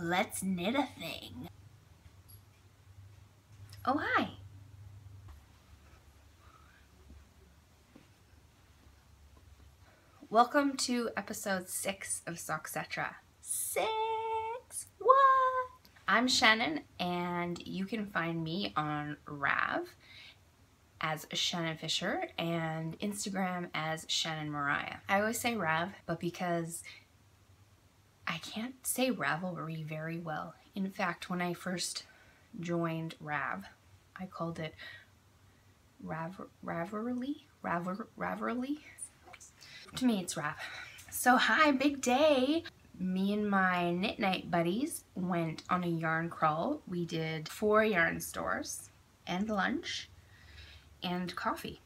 Let's knit a thing. Oh, hi. Welcome to episode 6 of SOXCETERA. 6? What? I'm Shannon, and you can find me on Rav as shannonfisher and Instagram as Shannon Mariah. I always say Rav, but because I can't say Ravelry very well. In fact, when I first joined Rav, I called it Ravelry. To me, it's Rav. So hi, big day. Me and my knit night buddies went on a yarn crawl. We did 4 yarn stores and lunch and coffee.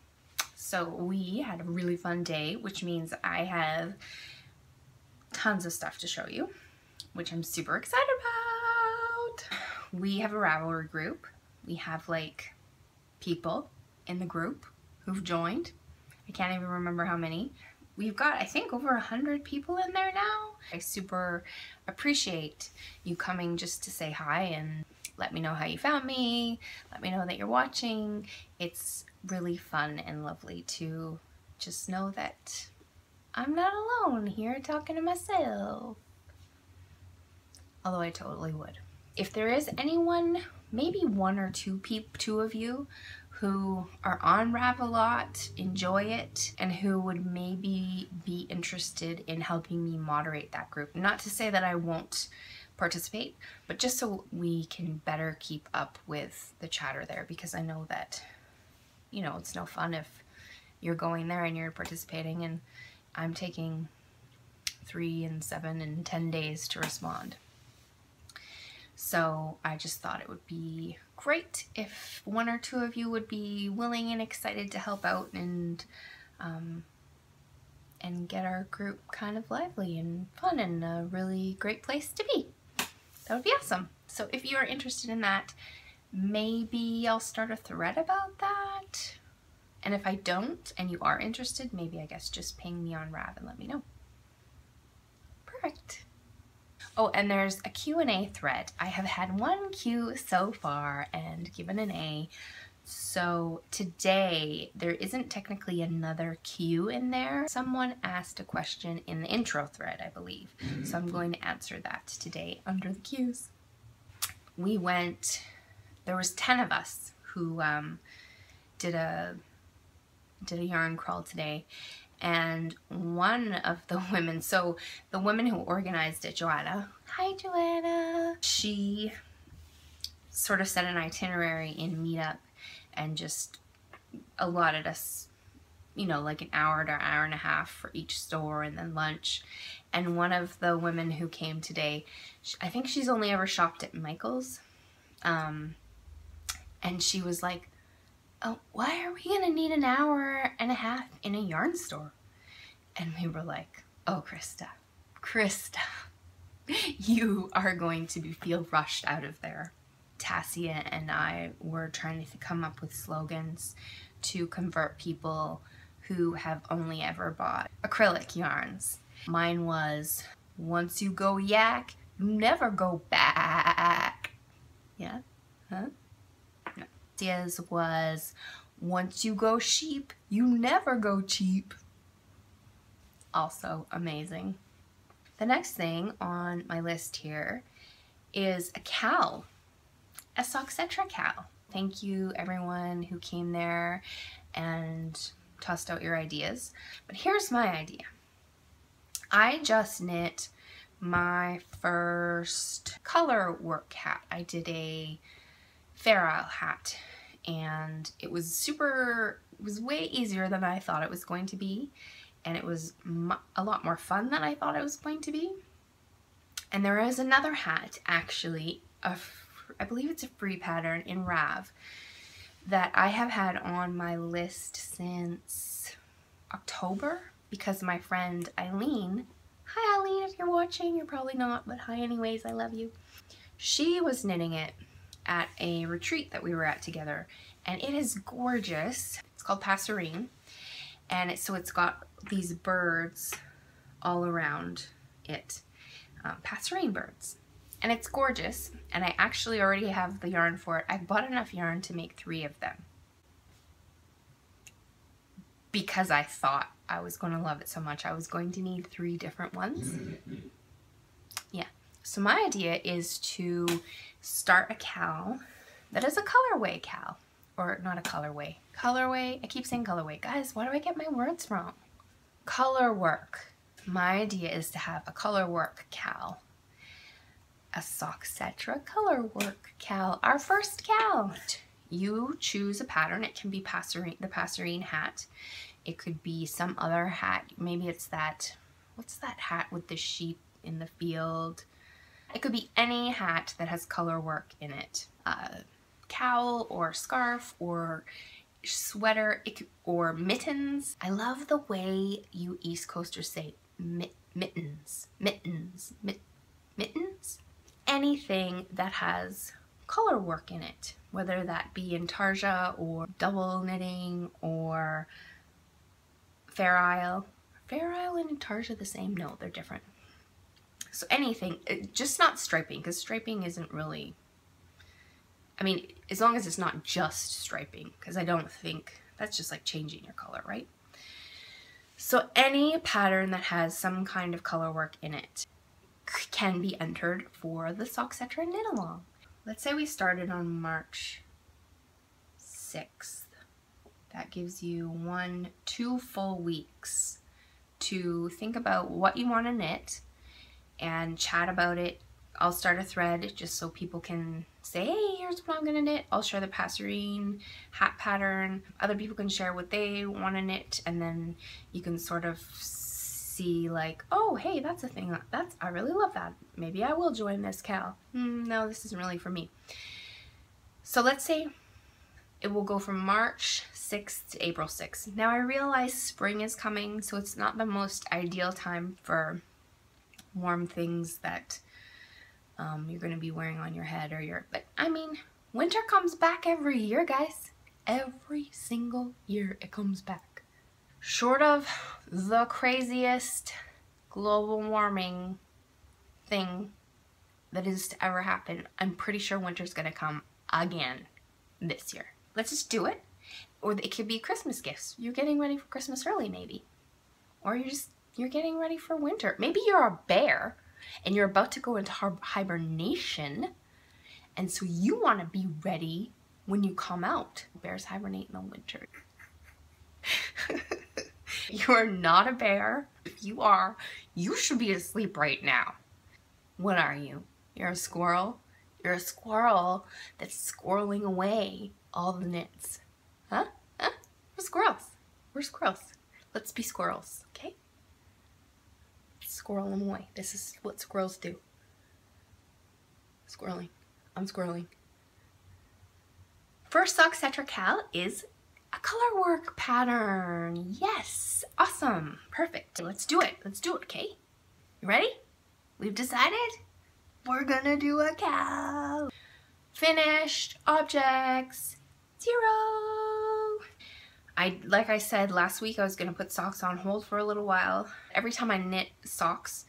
So we had a really fun day, which means I have tons of stuff to show you, which I'm super excited about. We have a Ravelry group. We have like people in the group who've joined. I can't even remember how many. We've got, I think, over 100 people in there now. I super appreciate you coming just to say hi and let me know how you found me. Let me know that you're watching. It's really fun and lovely to just know that I'm not alone here talking to myself. Although I totally would. If there is anyone, maybe 1 or 2 of you who are on Rav a lot, enjoy it, and who would maybe be interested in helping me moderate that group. Not to say that I won't participate, but just so we can better keep up with the chatter there, because I know that, you know, it's no fun if you're going there and you're participating and I'm taking 3 and 7 and 10 days to respond. So I just thought it would be great if 1 or 2 of you would be willing and excited to help out and get our group kind of lively and fun and a really great place to be. That would be awesome. So if you are interested in that, maybe I'll start a thread about that. And if I don't and you are interested, maybe I guess just ping me on Rav and let me know. Perfect. Oh, and there's a Q&A thread. I have had 1 Q so far and given an A. So today, there isn't technically another Q in there. Someone asked a question in the intro thread, I believe. So I'm going to answer that today under the Qs. There was 10 of us who did a yarn crawl today. And one of the women, so the woman who organized it, Joanna, hi Joanna, she sort of set an itinerary in Meetup and just allotted us, you know, like an hour to hour and a half for each store and then lunch. And one of the women who came today, I think she's only ever shopped at Michael's, and she was like, oh, why are we gonna need an hour and a half in a yarn store? And we were like, oh, Krista, you are going to feel rushed out of there. Tassia and I were trying to come up with slogans to convert people who have only ever bought acrylic yarns. Mine was, once you go yak, you never go back. Yeah? Huh? No. Tassia's was, once you go sheep, you never go cheap. Also amazing. The next thing on my list here is a KAL, a SOXCETERA KAL. Thank you everyone who came there and tossed out your ideas. But here's my idea. I just knit my first colourwork hat. I did a Fair Isle hat, and it was way easier than I thought it was going to be, and it was a lot more fun than I thought it was going to be. And there is another hat, actually, I believe it's a free pattern in Rav, that I have had on my list since October because my friend Eileen, hi Eileen, if you're watching, you're probably not, but hi anyways, I love you. She was knitting it at a retreat that we were at together, and it is gorgeous. It's called Passerine, and it's got these birds all around it, passerine birds, And it's gorgeous, and I actually already have the yarn for it. I bought enough yarn to make 3 of them because I thought I was going to love it so much. I was going to need 3 different ones. Yeah, so my idea is to start a KAL that is a colorway KAL, or not a colorway. Colorway, I keep saying colorway. Guys, why do I get my words wrong? Colourwork. My idea is to have a colourwork KAL. A SOXCETERA colourwork KAL. Our first KAL. You choose a pattern. It can be the passerine hat. It could be some other hat. Maybe it's that, what's that hat with the sheep in the field? It could be any hat that has color work in it. Cowl or scarf or sweater or mittens. I love the way you East Coasters say mittens. Anything that has color work in it, whether that be intarsia or double knitting or Fair Isle. Fair Isle and intarsia the same? No, they're different. So anything, just not striping, because striping isn't really, I mean, as long as it's not just striping, because I don't think, that's just like changing your color, right? So any pattern that has some kind of color work in it can be entered for the SOXCETERA knit along. Let's say we started on March 6th. That gives you 2 full weeks to think about what you want to knit and chat about it. I'll start a thread just so people can say, hey, here's what I'm gonna knit. I'll share the passerine hat pattern. Other people can share what they want to knit, and then you can sort of see like, oh, hey, that's a thing. I really love that. Maybe I will join this KAL. No, this isn't really for me. So let's say it will go from March 6th to April 6th. Now I realize spring is coming, so it's not the most ideal time for warm things that you're going to be wearing on your head or your, but I mean, winter comes back every year, guys. Every single year it comes back. Short of the craziest global warming thing that is to ever happen, I'm pretty sure winter's going to come again this year. Let's just do it. Or it could be Christmas gifts. You're getting ready for Christmas early, maybe. Or you're getting ready for winter. Maybe you're a bear and you're about to go into hibernation, and so you want to be ready when you come out. Bears hibernate in the winter. You are not a bear. If you are, you should be asleep right now. What are you? You're a squirrel? You're a squirrel that's squirreling away all the knits. Huh? Huh? We're squirrels. We're squirrels. Let's be squirrels, okay? Squirrel them away. This is what squirrels do. Squirreling. I'm squirreling. First SOXCETERA KAL is a color work pattern. Yes. Awesome. Perfect. Let's do it. Let's do it, okay? You ready? We've decided we're gonna do a KAL. Finished objects 0. Like I said last week, I was gonna put socks on hold for a little while. Every time I knit socks,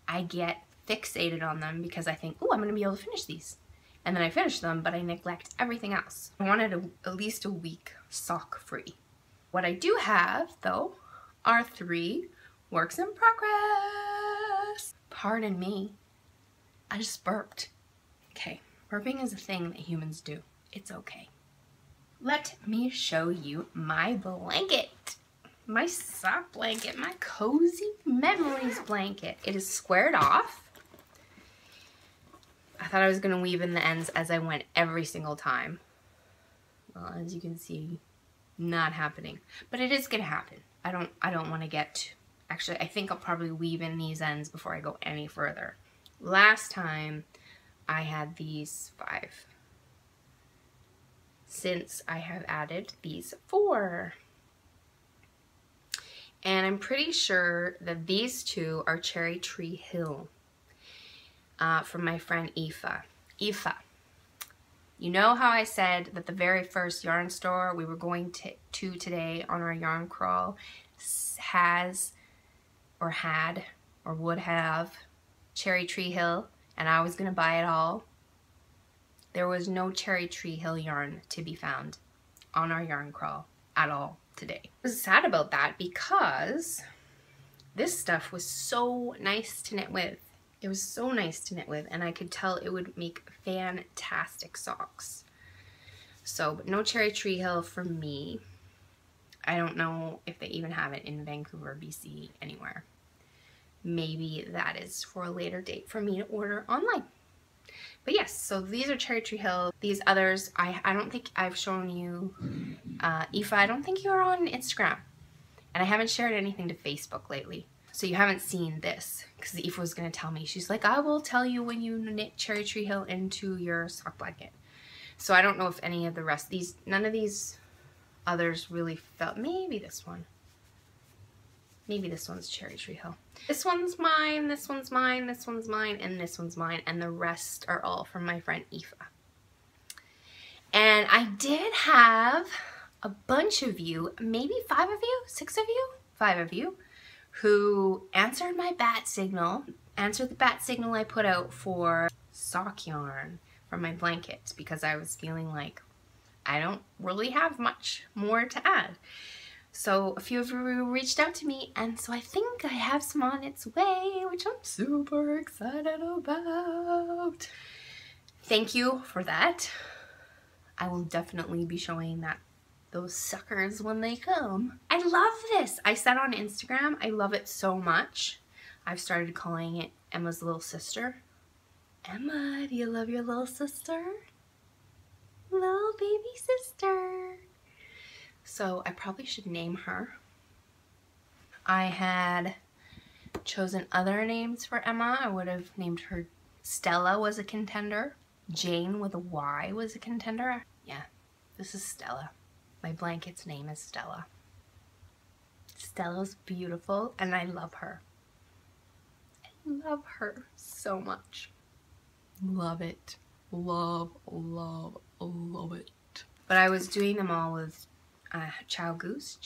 I get fixated on them because I think, oh, I'm gonna be able to finish these. And then I finish them, but I neglect everything else. I wanted at least a week sock free. What I do have, though, are 3 works in progress. Pardon me, I just burped. Okay, burping is a thing that humans do. It's okay. Let me show you my blanket. My sock blanket, my cozy memories blanket. It is squared off. I thought I was gonna weave in the ends as I went every single time. Well, as you can see, not happening. But it is gonna happen. I don't wanna get, actually I think I'll probably weave in these ends before I go any further. Last time I had these 5. Since I have added these 4. And I'm pretty sure that these 2 are Cherry Tree Hill from my friend Aoife. Aoife, you know how I said that the very first yarn store we were going to today on our yarn crawl has or had or would have Cherry Tree Hill and I was gonna buy it all. There was no Cherry Tree Hill yarn to be found on our yarn crawl at all today. I was sad about that because this stuff was so nice to knit with. It was so nice to knit with, and I could tell it would make fantastic socks. So, but no Cherry Tree Hill for me. I don't know if they even have it in Vancouver, BC, anywhere. Maybe that is for a later date for me to order online. But yes, so these are Cherry Tree Hill. These others, I don't think I've shown you. Aoife, I don't think you're on Instagram. And I haven't shared anything to Facebook lately. So you haven't seen this, because Aoife was going to tell me. She's like, I will tell you when you knit Cherry Tree Hill into your sock blanket. So I don't know if any of the rest, none of these others really felt, maybe this one. Maybe this one's Cherry Tree Hill. This one's mine, this one's mine, this one's mine, and this one's mine. And the rest are all from my friend Aoife. And I did have a bunch of you, maybe 5 of you, 6 of you, 5 of you, who answered my bat signal, answered the bat signal I put out for sock yarn from my blankets, because I was feeling like I don't really have much more to add. So a few of you reached out to me, and so I think I have some on its way, which I'm super excited about. Thank you for that. I will definitely be showing those suckers when they come. I love this. I said on Instagram, I love it so much. I've started calling it Emma's little sister. Emma, do you love your little sister? Little baby sister. So I probably should name her. I had chosen other names for Emma. I would have named her Stella was a contender. Jane with a Y was a contender. Yeah, this is Stella. My blanket's name is Stella. Stella's beautiful and I love her. I love her so much. Love it. Love, love, love it. But I was doing them all with Chow Goose.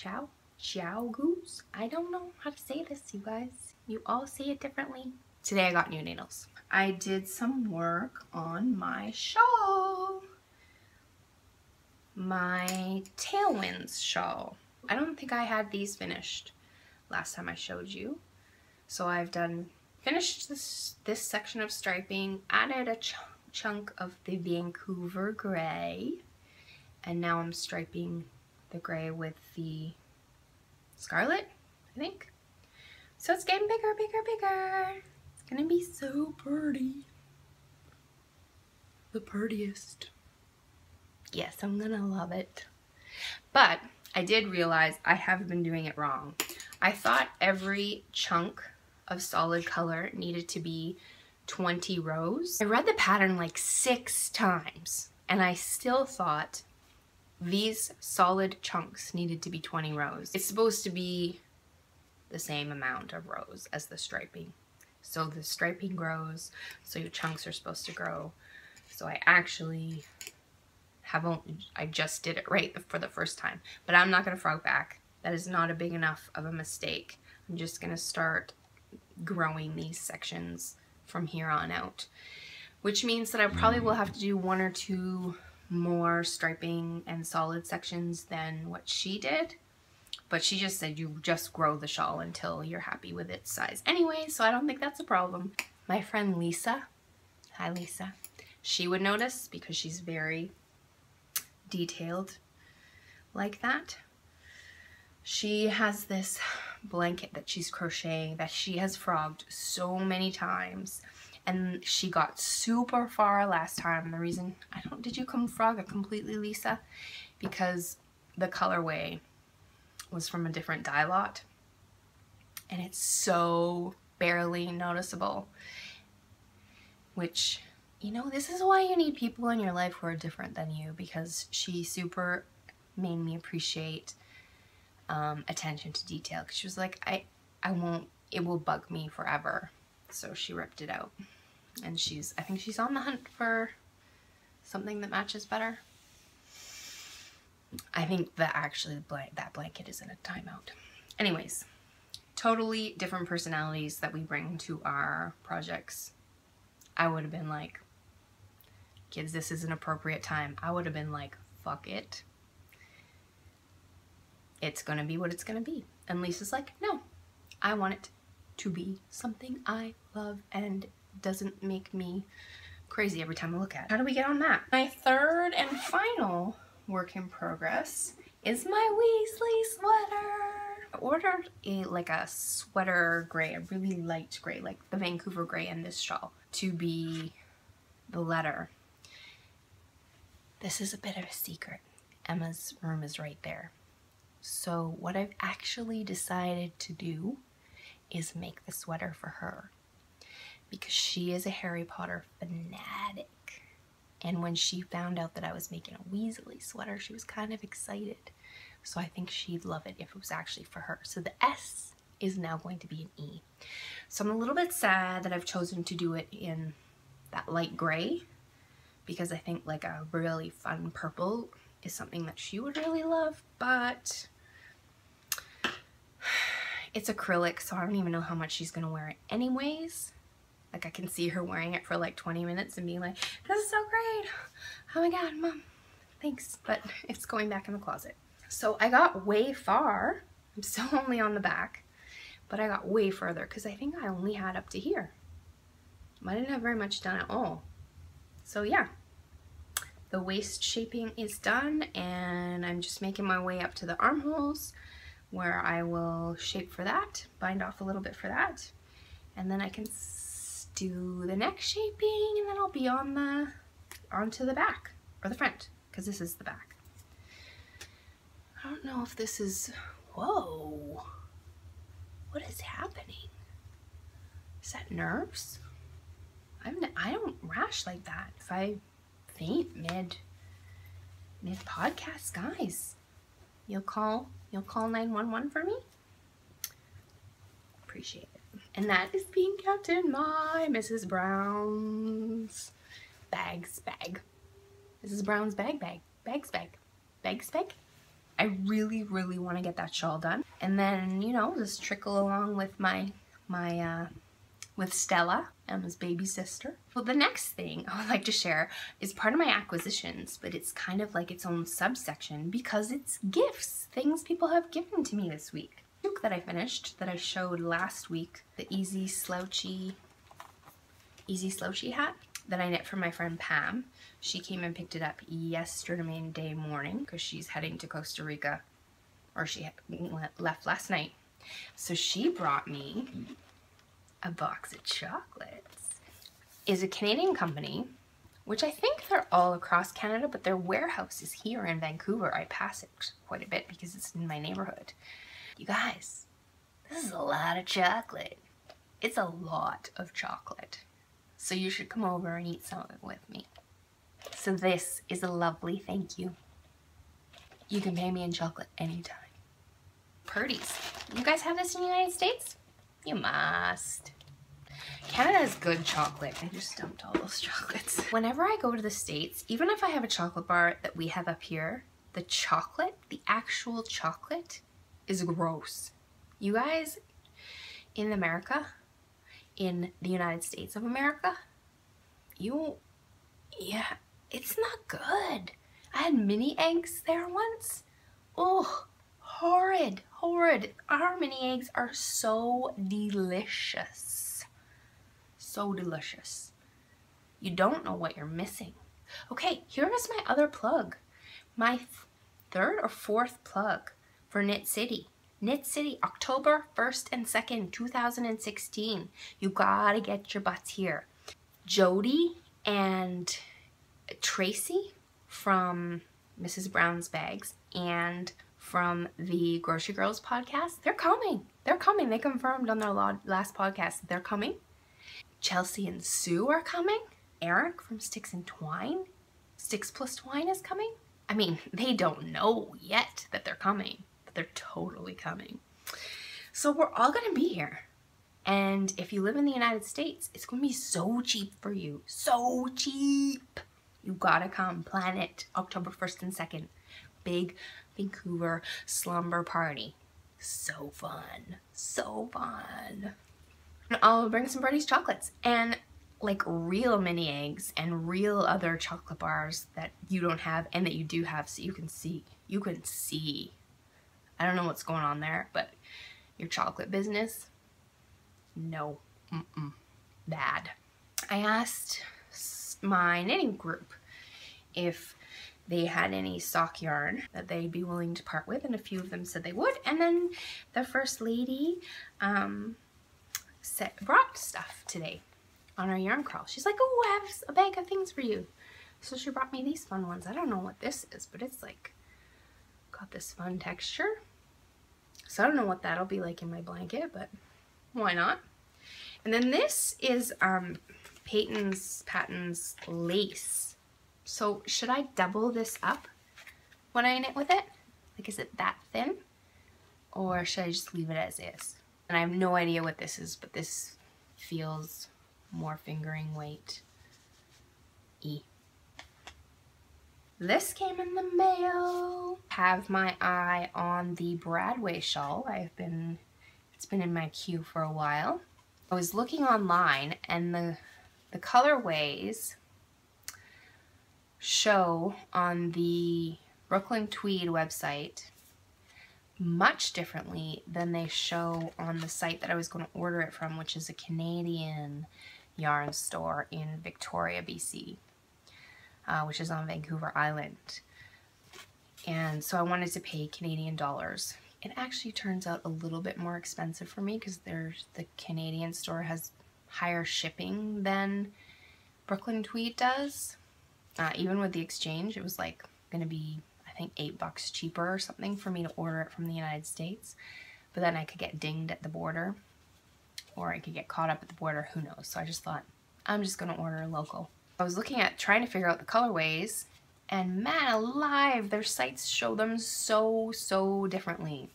I don't know how to say this, you guys. You all say it differently. Today I got new needles. I did some work on my shawl. My Tailwinds shawl. I don't think I had these finished last time I showed you. So I've finished this section of striping, added a chunk of the Vancouver gray, and now I'm striping the gray with the scarlet, I think. So it's getting bigger, bigger, bigger. It's gonna be so pretty. The prettiest. Yes, I'm gonna love it. But I did realize I have been doing it wrong. I thought every chunk of solid color needed to be 20 rows. I read the pattern like 6 times and I still thought these solid chunks needed to be 20 rows. It's supposed to be the same amount of rows as the striping. So the striping grows, so your chunks are supposed to grow. So I actually I just did it right for the first time, but I'm not gonna frog back. That is not a big enough of a mistake. I'm just gonna start growing these sections from here on out, which means that I probably will have to do 1 or 2 more striping and solid sections than what she did. But she just said you just grow the shawl until you're happy with its size anyway, so I don't think that's a problem. My friend Lisa, hi Lisa, she would notice because she's very detailed like that. She has this blanket that she's crocheting that she has frogged so many times, and she got super far last time. The reason did you come frog it completely, Lisa? Because the colorway was from a different dye lot and it's so barely noticeable, which, you know, this is why you need people in your life who are different than you, because she super made me appreciate attention to detail, because she was like, it will bug me forever. So she ripped it out, and I think she's on the hunt for something that matches better. I think that actually that blanket is in a timeout. Anyways, totally different personalities that we bring to our projects. I would have been like, kids, this is an appropriate time. I would have been like, fuck it. It's gonna be what it's gonna be. And Lisa's like, no, I want it to be something I love and doesn't make me crazy every time I look at it. How do we get on that? My third and final work in progress is my Weasley sweater. I ordered a sweater gray, a really light gray, like the Vancouver gray in this shawl, to be the letter. This is a bit of a secret. Emma's room is right there. So what I've actually decided to do is make the sweater for her, because she is a Harry Potter fanatic. And when she found out that I was making a Weasley sweater, she was kind of excited. So I think she'd love it if it was actually for her. So the S is now going to be an E. So I'm a little bit sad that I've chosen to do it in that light gray, because I think like a really fun purple is something that she would really love, but it's acrylic, so I don't even know how much she's gonna wear it anyways. Like, I can see her wearing it for like 20 minutes and being like, this is so great. Oh my God, Mom, thanks. But it's going back in the closet. So I got way far. I'm still only on the back, but I got way further because I think I only had up to here. I didn't have very much done at all. So yeah, the waist shaping is done, and I'm just making my way up to the armholes where I will shape for that, bind off a little bit for that, and then I can do the neck shaping, and then I'll be on onto the back or the front, because this is the back. I don't know if this is, whoa, what is happening? Is that nerves? I don't rash like that. If I faint mid podcast, guys, you'll call 911 for me? Appreciate it. And that is being kept in my Mrs. Brown's bag. Mrs. Brown's bag. I really, really want to get that shawl done. And then, you know, just trickle along with with Stella, Emma's baby sister. Well, the next thing I would like to share is part of my acquisitions, but it's kind of like its own subsection because it's gifts, things people have given to me this week. The book that I finished, that I showed last week, the easy slouchy hat that I knit for my friend Pam. She came and picked it up yesterday morning because she's heading to Costa Rica, or she left last night. So she brought me a box of chocolates. Is a Canadian company, which I think they're all across Canada, but their warehouse is here in Vancouver. I pass it quite a bit because it's in my neighborhood. You guys, this is a lot of chocolate. It's a lot of chocolate. So you should come over and eat some of it with me. So this is a lovely thank you. You can pay me in chocolate anytime. Purdy's. You guys have this in the United States? You must. Canada has good chocolate. I just dumped all those chocolates. Whenever I go to the States, even if I have a chocolate bar that we have up here, the chocolate, the actual chocolate, is gross. You guys, in America, in the United States of America, yeah, it's not good. I had mini eggs there once. Oh, horrid. Our mini eggs are so delicious. So delicious. You don't know what you're missing. Okay, here is my other plug. My third or fourth plug for Knit City. Knit City, October 1st and 2nd, 2016. You gotta get your butts here. Jody and Tracy from Mrs. Brown's Bags and from the Grocery Girls podcast, they're coming. They're coming. They confirmed on their last podcast that they're coming. Chelsea and Sue are coming. Eric from Sticks and Twine, Sticks Plus Twine is coming. I mean, they don't know yet that they're coming, but they're totally coming. So we're all gonna be here. And if you live in the United States, it's gonna be so cheap for you. So cheap. You gotta come. Plan it. October 1st and 2nd. Big Vancouver slumber party. So fun. So fun. And I'll bring some Birdie's chocolates. And like real mini eggs and real other chocolate bars that you don't have and that you do have, so you can see. I don't know what's going on there, but your chocolate business, no, bad. I asked my knitting group if they had any sock yarn that they'd be willing to part with, and a few of them said they would. And then the first lady brought stuff today on our yarn crawl. She's like, oh, I have a bag of things for you. So she brought me these fun ones. I don't know what this is, but it's like got this fun texture. So I don't know what that'll be like in my blanket, but why not? And then this is Patton's lace. So should I double this up when I knit with it? Like, is it that thin? Or should I just leave it as is? And I have no idea what this is, but this feels more fingering weight. This came in the mail. Have my eye on the Broadway shawl. It's been in my queue for a while. I was looking online, and the colorways show on the Brooklyn Tweed website much differently than they show on the site that I was going to order it from, which is a Canadian yarn store in Victoria, BC, which is on Vancouver Island. And so I wanted to pay Canadian dollars. It actually turns out a little bit more expensive for me because the Canadian store has higher shipping than Brooklyn Tweed does. Even with the exchange, it was like going to be, I think, $8 cheaper or something for me to order it from the United States. But then I could get dinged at the border, or I could get caught up at the border, who knows. So I just thought, I'm just going to order local. I was looking at trying to figure out the colorways, and man alive, their sites show them so differently.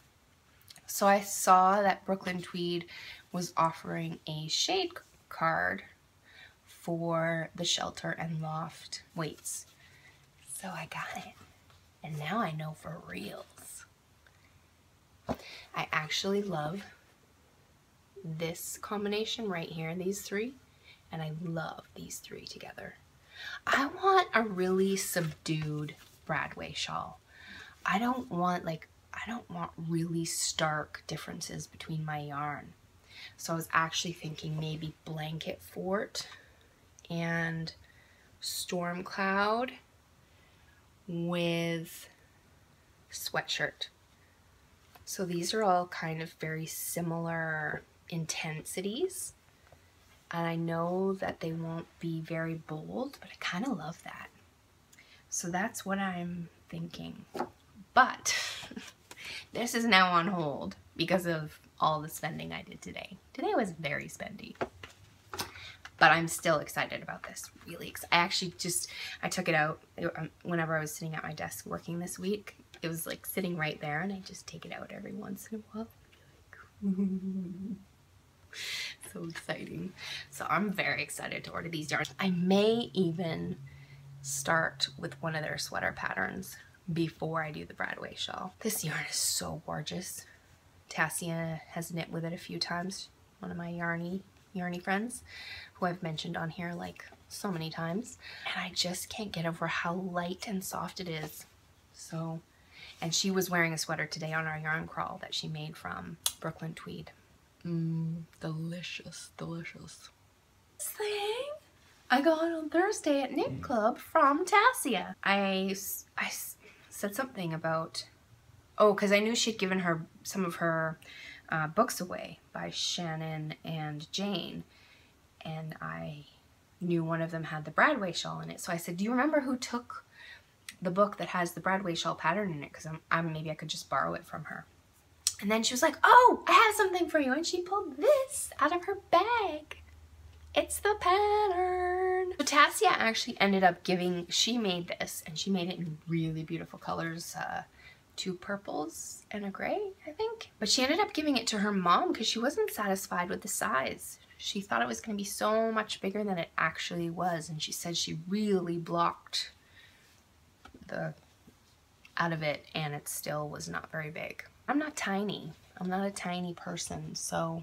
So I saw that Brooklyn Tweed was offering a shade card for the Shelter and Loft weights. So I got it. And now I know for reals. I actually love this combination right here, these three, and I love these three together. I want a really subdued Broadway shawl. I don't want really stark differences between my yarn. So I was actually thinking maybe Blanket Fort and Storm Cloud with Sweatshirt. So these are all kind of very similar intensities. And I know that they won't be very bold, but I kind of love that. So that's what I'm thinking. But this is now on hold because of all the spending I did today. Today was very spendy. But I'm still excited about this. Really excited. I took it out whenever I was sitting at my desk working this week. It was like sitting right there, and I just take it out every once in a while. So exciting. So I'm very excited to order these yarns. I may even start with one of their sweater patterns before I do the Broadway shawl. This yarn is so gorgeous. Tassia has knit with it a few times. One of my yarny friends who I've mentioned on here like so many times. And I just can't get over how light and soft it is. So, and she was wearing a sweater today on our yarn crawl that she made from Brooklyn Tweed. Delicious, delicious. This thing I got on Thursday at Knit Club from Tassia. I said something about, because I knew she'd given her some of her books away by Shannon and Jane, and I knew one of them had the Broadway shawl in it. So I said, do you remember who took the book that has the Broadway shawl pattern in it? Because maybe I could just borrow it from her. And then she was like, oh, I have something for you. And she pulled this out of her bag. It's the pattern. So Tassia actually ended up she made this, and she made it in really beautiful colors. 2 purples and a gray, I think. But she ended up giving it to her mom because she wasn't satisfied with the size. She thought it was going to be so much bigger than it actually was. And she said she really blocked out of it, and it still was not very big. I'm not tiny. I'm not a tiny person, so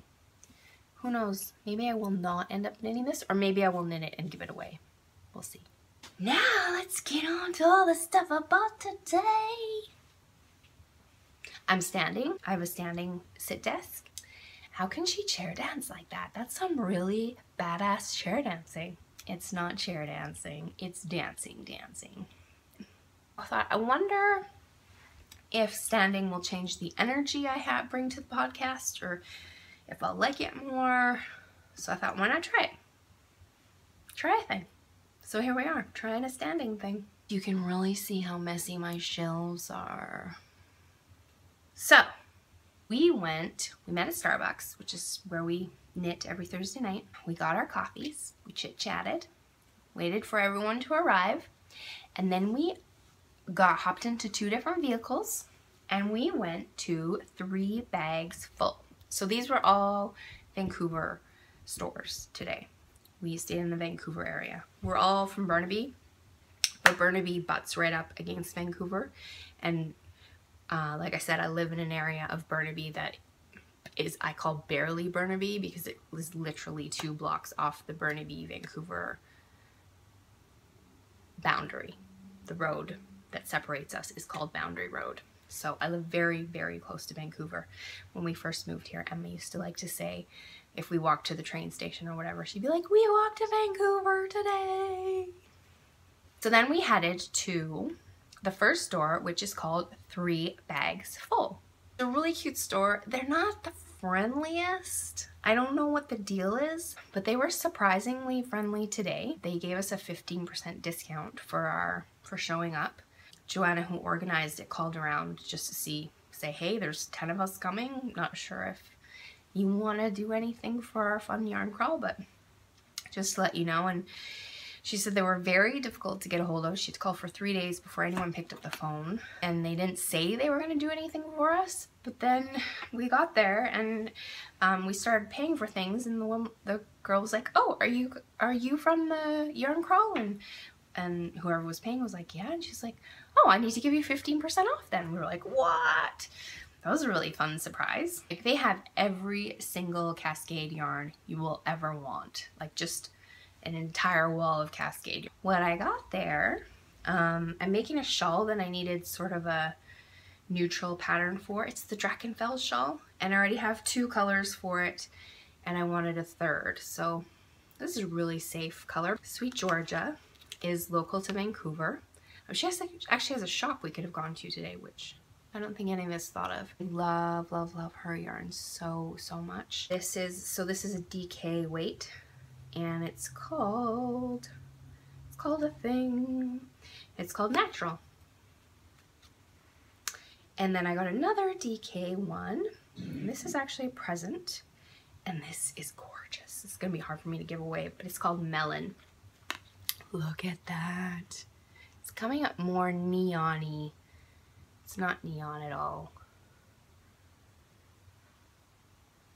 Who knows? Maybe I will not end up knitting this, or maybe I will knit it and give it away. We'll see. Now let's get on to all the stuff I bought today. I'm standing. I have a standing sit desk. How can she chair dance like that? That's some really badass chair dancing. It's not chair dancing, it's dancing. I thought, I wonder if standing will change the energy I bring to the podcast, or if I'll like it more. So I thought, why not try it? Try a thing. So here we are, trying a standing thing. You can really see how messy my shelves are. So we met at Starbucks, which is where we knit every Thursday night. We got our coffees, we chit-chatted, waited for everyone to arrive, and then we hopped into 2 different vehicles, and we went to 3 bags full. So these were all Vancouver stores today. We stayed in the Vancouver area. We're all from Burnaby, but Burnaby butts right up against Vancouver, and like I said, I live in an area of Burnaby that I call barely Burnaby, because it was literally 2 blocks off the Burnaby-Vancouver boundary. The road that separates us is called Boundary Road. So I live very, very close to Vancouver. When we first moved here, Emma used to like to say, if we walked to the train station or whatever, she'd be like, we walked to Vancouver today. So then we headed to the first store, which is called 3 Bags Full. It's a really cute store. They're not the friendliest. I don't know what the deal is, but they were surprisingly friendly today. They gave us a 15% discount for showing up. Joanna, who organized it, called around just to say, hey, there's 10 of us coming. Not sure if you want to do anything for our fun yarn crawl, but just to let you know. And she said they were very difficult to get a hold of. She'd called for 3 days before anyone picked up the phone, and they didn't say they were going to do anything for us. But then we got there, and we started paying for things, and the girl was like, "Oh, are you from the yarn crawl?" And whoever was paying was like, "Yeah." And she's like, "Oh, I need to give you 15% off then." We were like, "What?" That was a really fun surprise. Like, they have every single Cascade yarn you will ever want. Like, just an entire wall of Cascade. When I got there, I'm making a shawl that I needed sort of a neutral pattern for. It's the Drachenfels shawl, and I already have 2 colors for it, and I wanted a 3rd. So this is a really safe color. Sweet Georgia is local to Vancouver. She actually has a shop we could have gone to today, which I don't think any of us thought of. I love, love, love her yarn so much. This is a DK weight, and it's called a thing. It's called Natural. And then I got another DK one. And this is actually a present, and this is gorgeous. It's gonna be hard for me to give away, but it's called Melon. Look at that. It's coming up more neon-y. It's not neon at all.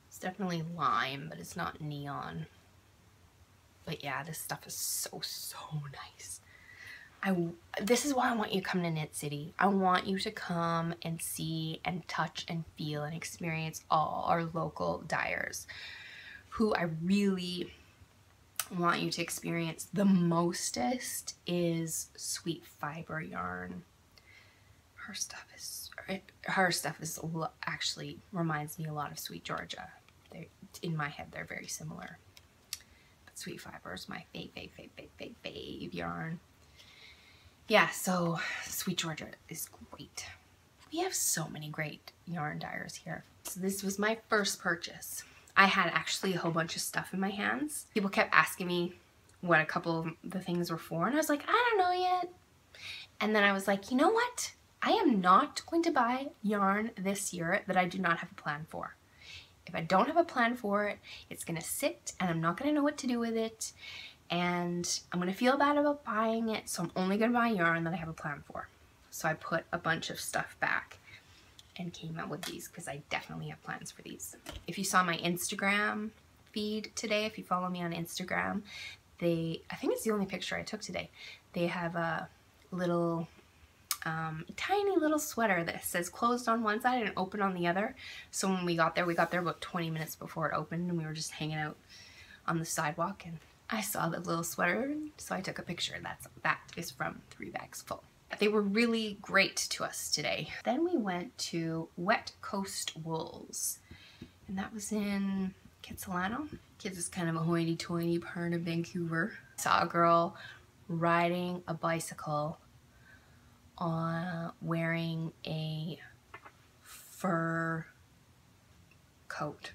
It's definitely lime, but it's not neon. But yeah, this stuff is so nice. This is why I want you to come to Knit City. I want you to come and see and touch and feel and experience all our local dyers. Who I really want you to experience the mostest is Sweet Fiber Yarn. Her stuff actually reminds me a lot of Sweet Georgia. In my head, they're very similar. But Sweet Fiber is my fave yarn. Yeah, so Sweet Georgia is great. We have so many great yarn dyers here. So this was my first purchase. I had actually a whole bunch of stuff in my hands. People kept asking me what a couple of the things were for, and I was like, I don't know yet. And then I was like, you know what? I am not going to buy yarn this year that I do not have a plan for. If I don't have a plan for it, it's gonna sit and I'm not gonna know what to do with it, and I'm gonna feel bad about buying it, so I'm only gonna buy yarn that I have a plan for. So I put a bunch of stuff back and came out with these because I definitely have plans for these. If you saw my Instagram feed today, if you follow me on Instagram, I think it's the only picture I took today. They have a little tiny little sweater that says closed on one side and open on the other. So when we got there about 20 minutes before it opened, and we were just hanging out on the sidewalk, and I saw the little sweater, so I took a picture. That is from 3 Bags Full. They were really great to us today. Then we went to Wet Coast Wools, and that was in Kitsilano. Kids is kind of a hoity-toity part of Vancouver. Saw a girl riding a bicycle wearing a fur coat.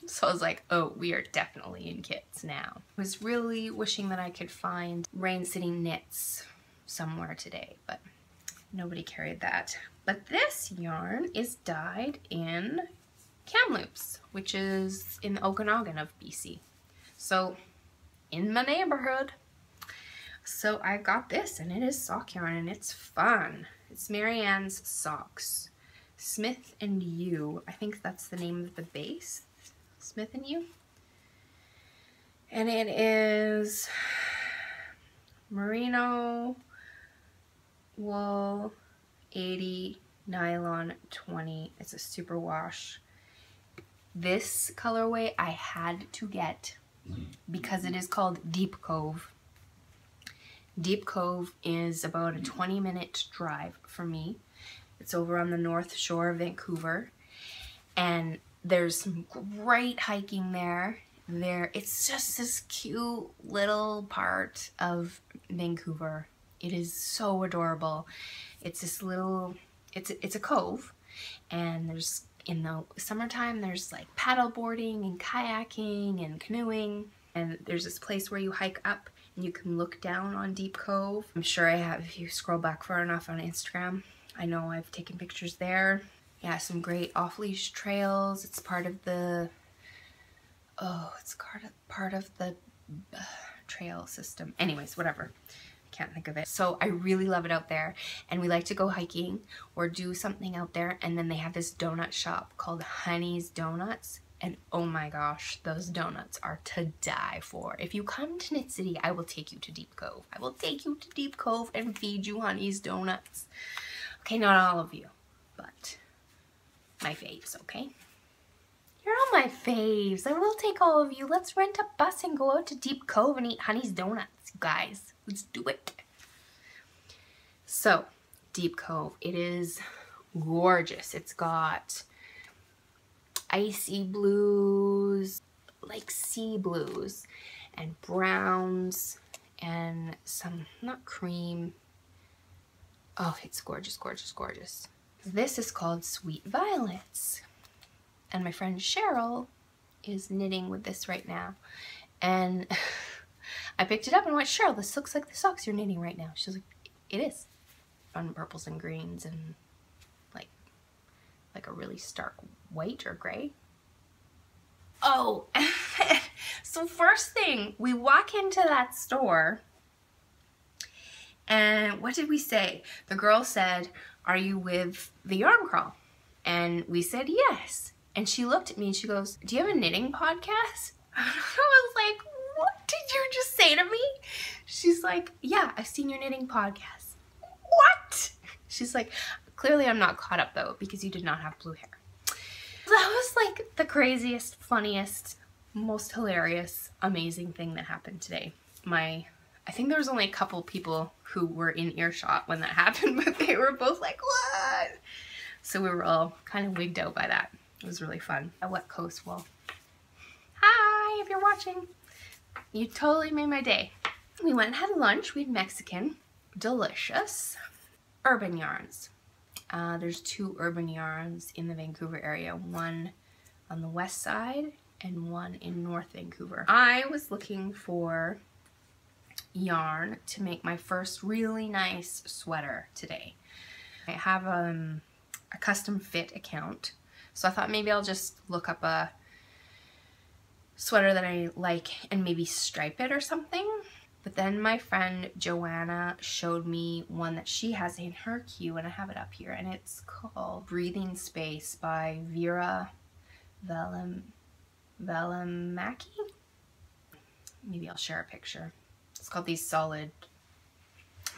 So I was like, oh, we are definitely in Kits now. I was really wishing that I could find Rain City Knitz somewhere today, but nobody carried that. But this yarn is dyed in Kamloops, which is in the Okanagan of BC. So in my neighborhood. So I got this, and it is sock yarn, and it's fun. It's Marianne's Socks. Smith and U. I think that's the name of the base. Smith and U. And it is merino wool 80, nylon 20. It's a super wash. This colorway I had to get because it is called Deep Cove. Deep Cove is about a 20-minute drive for me. It's over on the north shore of Vancouver, and there's some great hiking there. It's just this cute little part of Vancouver. It is so adorable. It's this little, it's a cove, and there's, in the summertime, there's like paddle boarding and kayaking and canoeing, and there's this place where you hike up and you can look down on Deep Cove. I'm sure I have, if you scroll back far enough on Instagram. I know I've taken pictures there. Yeah, some great off-leash trails. It's part of the, it's part of the trail system. Anyways, whatever. I can't think of it. So I really love it out there, and we like to go hiking or do something out there, and then they have this donut shop called Honey's Donuts, and oh my gosh, those donuts are to die for. If you come to Knit City, I will take you to Deep Cove. I will take you to Deep Cove and feed you Honey's Donuts. Okay, not all of you, but my faves, okay? You're all my faves. I will take all of you. Let's rent a bus and go out to Deep Cove and eat Honey's Donuts, you guys. Let's do it. So, Deep Cove, it is gorgeous. It's got icy blues, like sea blues, and browns, and some, not cream. Oh, it's gorgeous, gorgeous, gorgeous. This is called Sweet Violets. And my friend Cheryl is knitting with this right now. And I picked it up and went, Cheryl, this looks like the socks you're knitting right now. She's like, it is. Fun purples and greens and like a really stark white or gray. Oh, so first thing, we walk into that store, and what did we say? The girl said, are you with the Yarn Crawl? And we said yes. And she looked at me and she goes, do you have a knitting podcast? I was like, what did you just say to me? She's like, yeah, I've seen your knitting podcast. What? She's like, clearly I'm not caught up though, because you did not have blue hair. That was like the craziest, funniest, most hilarious, amazing thing that happened today. I think there was only a couple people who were in earshot when that happened, but they were both like, what? So we were all kind of wigged out by that. It was really fun. A Wet Coast Wool. Hi, if you're watching. You totally made my day. We went and had lunch. We had Mexican. Delicious. Urban yarns. There's 2 urban yarns in the Vancouver area. One on the west side and one in North Vancouver. I was looking for yarn to make my first really nice sweater today. I have a custom fit account, so I thought maybe I'll just look up a sweater that I like and maybe stripe it or something. But then my friend Joanna showed me one that she has in her queue, and I have it up here, and it's called Breathing Space by Vera Velimaki. Maybe I'll share a picture. It's called These Solid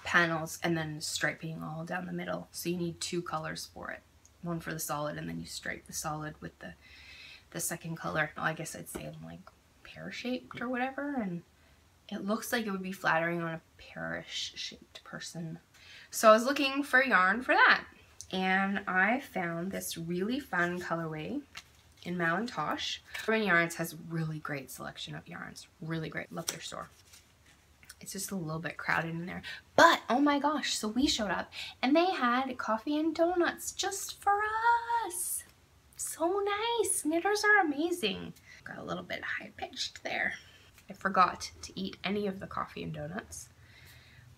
panels and then striping all down the middle. So you need 2 colors for it. One for the solid, and then you stripe the solid with the second color. Well, I guess I'd say I'm like pear-shaped or whatever, and it looks like it would be flattering on a pear-shaped person. So I was looking for yarn for that, and I found this really fun colorway in MadTosh. Urban Yarns has really great selection of yarns. Really great. Love their store. It's just a little bit crowded in there. But, oh my gosh, so we showed up and they had coffee and donuts just for us. So nice. Knitters are amazing. Got a little bit high-pitched there. I forgot to eat any of the coffee and donuts,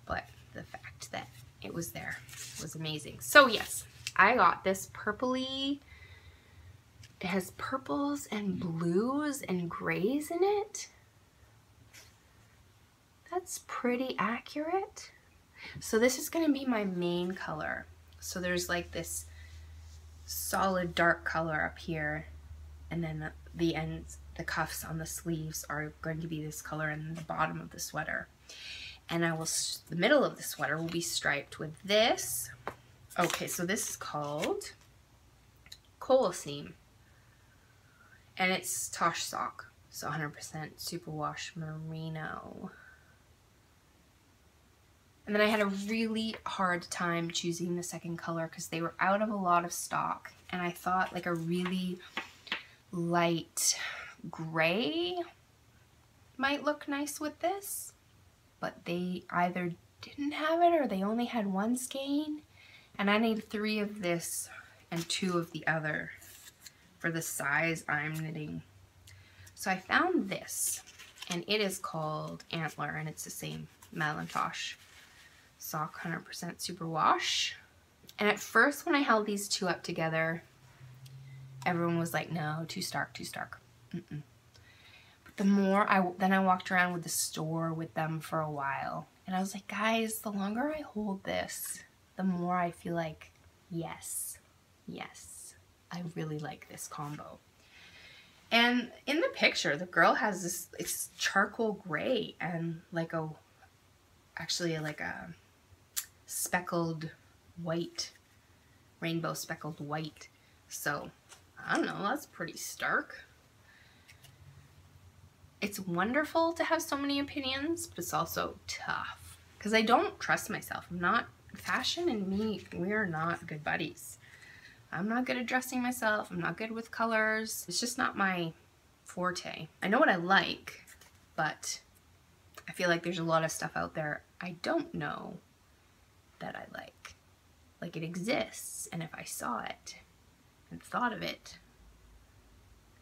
but the fact that it was there was amazing. So yes, I got this purpley. It has purples and blues and grays in it. That's pretty accurate. So this is going to be my main color. So there's like this solid dark color up here, and then the ends, the cuffs on the sleeves are going to be this color, and the bottom of the sweater. And the middle of the sweater will be striped with this. Okay, so this is called Coal Seam, and it's Tosh sock, so 100% superwash merino. And then I had a really hard time choosing the second color because they were out of a lot of stock, and I thought like a really light gray might look nice with this, but they either didn't have it or they only had 1 skein, and I need 3 of this and 2 of the other for the size I'm knitting. So I found this, and it is called Antler, and it's the same MadTosh sock, 100% superwash. And at first when I held these 2 up together, everyone was like, no, too stark, too stark. But the more then I walked around with the store with them for a while, and I was like, guys, the longer I hold this, the more I feel like, yes, I really like this combo. And in the picture, the girl has this, it's charcoal gray and like actually like a speckled white, rainbow speckled white. So I don't know, that's pretty stark. It's wonderful to have so many opinions, but it's also tough because I don't trust myself. Fashion and me, we are not good buddies. I'm not good at dressing myself. I'm not good with colors. It's just not my forte. I know what I like, but I feel like there's a lot of stuff out there I don't know that I like. Like it exists, and if I saw it and thought of it,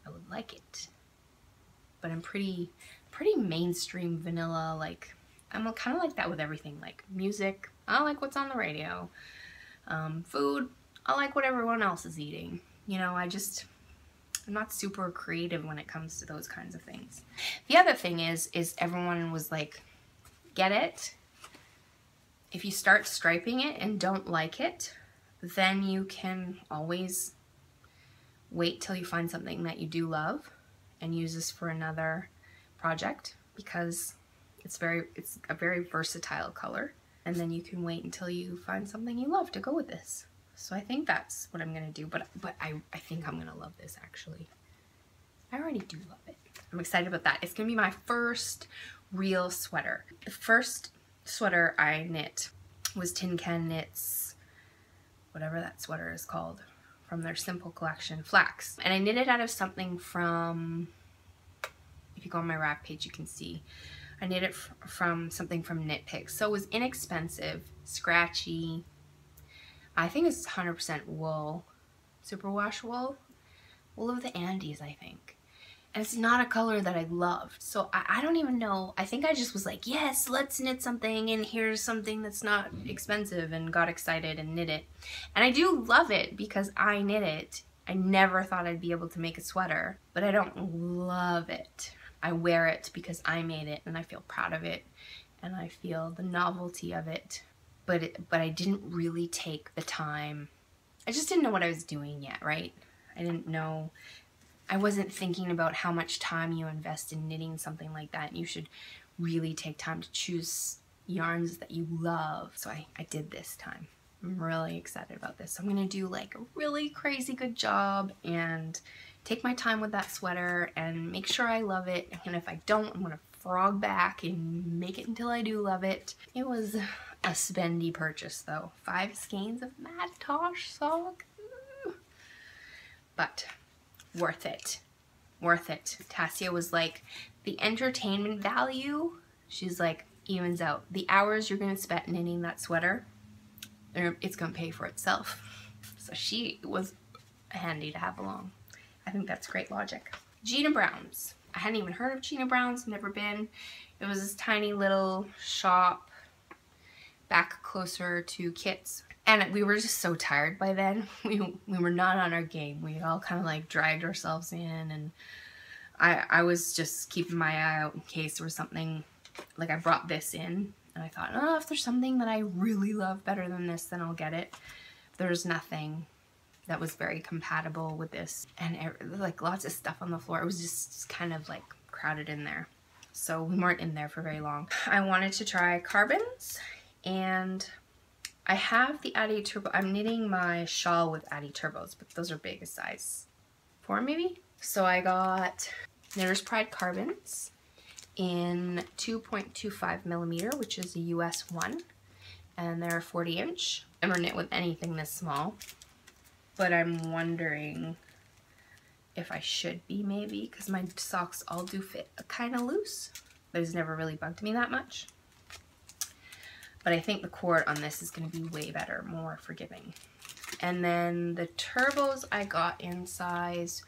I would like it. But I'm pretty mainstream vanilla. Like I'm kind of like that with everything. Like music, I like what's on the radio. Food, I like what everyone else is eating. You know, I'm not super creative when it comes to those kinds of things. The other thing is everyone was like, get it? If you start striping it and don't like it, then you can always wait till you find something that you do love and use this for another project, because it's a very versatile color, and then you can wait until you find something you love to go with this. So I think that's what I'm gonna do, but I think I'm gonna love this actually. I already do love it. I'm excited about that. It's gonna be my first real sweater. The first sweater I knit was Tin Can Knits, whatever that sweater is called, from their simple collection, Flax. And I knit it out of something from, if you go on my rack page you can see, I knit it from something from Knit Picks. So it was inexpensive, scratchy. I think it's 100% wool, superwash wool of the Andes, I think. And it's not a color that I loved. So I don't even know. I think I just was like, yes, let's knit something, and here's something that's not expensive, and got excited and knit it. And I do love it because I knit it. I never thought I'd be able to make a sweater, but I don't love it. I wear it because I made it, and I feel proud of it, and I feel the novelty of it. But I didn't really take the time. I just didn't know what I was doing yet, right? I didn't know. I wasn't thinking about how much time you invest in knitting something like that. You should really take time to choose yarns that you love. So I did this time. I'm really excited about this. So I'm gonna do like a really crazy good job and take my time with that sweater and make sure I love it. And if I don't, I'm gonna frog back and make it until I do love it. It was a spendy purchase though. 5 skeins of MadTosh sock. But worth it. Worth it. Tassia was like, the entertainment value, she's like, evens out. The hours you're gonna spend knitting that sweater, it's gonna pay for itself. So she was handy to have along. I think that's great logic. Gina Brown's. I hadn't even heard of Gina Brown's, never been. It was this tiny little shop back closer to Kit's. And we were just so tired by then. We were not on our game. We all kind of like dragged ourselves in, and I was just keeping my eye out in case there was something, like I brought this in and I thought, oh, if there's something that I really love better than this, then I'll get it. There's nothing that was very compatible with this, and like lots of stuff on the floor. It was just kind of like crowded in there. So we weren't in there for very long. I wanted to try carbons, and I have the Addy Turbo. I'm knitting my shawl with Addy Turbos, but those are big, a size 4 maybe. So I got Knitter's Pride carbons in 2.25 millimeter, which is a US 1, and they're 40 inch. I've never knit with anything this small, but I'm wondering if I should be, maybe, because my socks all do fit kind of loose. But it's never really bugged me that much. But I think the cord on this is going to be way better, more forgiving. And then the turbos I got in size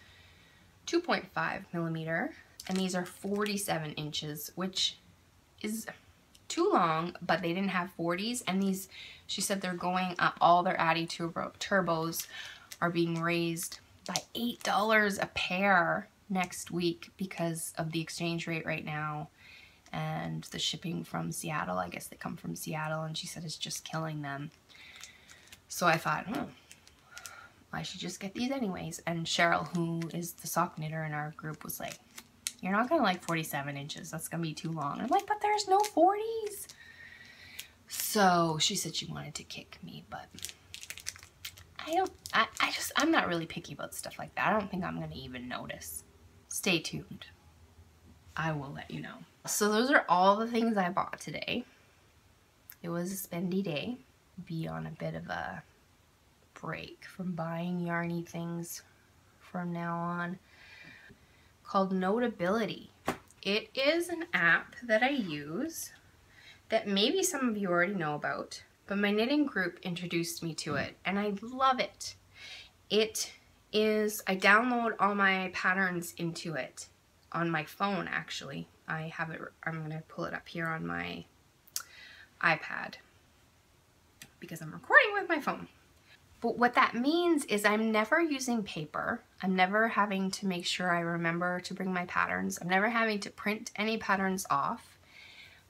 2.5 millimeter, and these are 47 inches, which is too long, but they didn't have 40s, and these, she said they're going up, all their Addy Turbos are being raised by $8 a pair next week because of the exchange rate right now and the shipping from Seattle. I guess they come from Seattle, and she said it's just killing them. So I thought, I should just get these anyways. And Cheryl, who is the sock knitter in our group, was like, you're not gonna like 47 inches. That's gonna be too long. I'm like, but there's no 40s. So she said she wanted to kick me, but I'm not really picky about stuff like that. I don't think I'm gonna even notice. Stay tuned. I will let you know. So those are all the things I bought today. It was a spendy day. Be on a bit of a break from buying yarny things from now on. Called Notability. It is an app that I use that maybe some of you already know about, but my knitting group introduced me to it, and I love it. It is, I download all my patterns into it on my phone, actually. I have it, I'm gonna pull it up here on my iPad because I'm recording with my phone. But what that means is I'm never using paper. I'm never having to make sure I remember to bring my patterns. I'm never having to print any patterns off.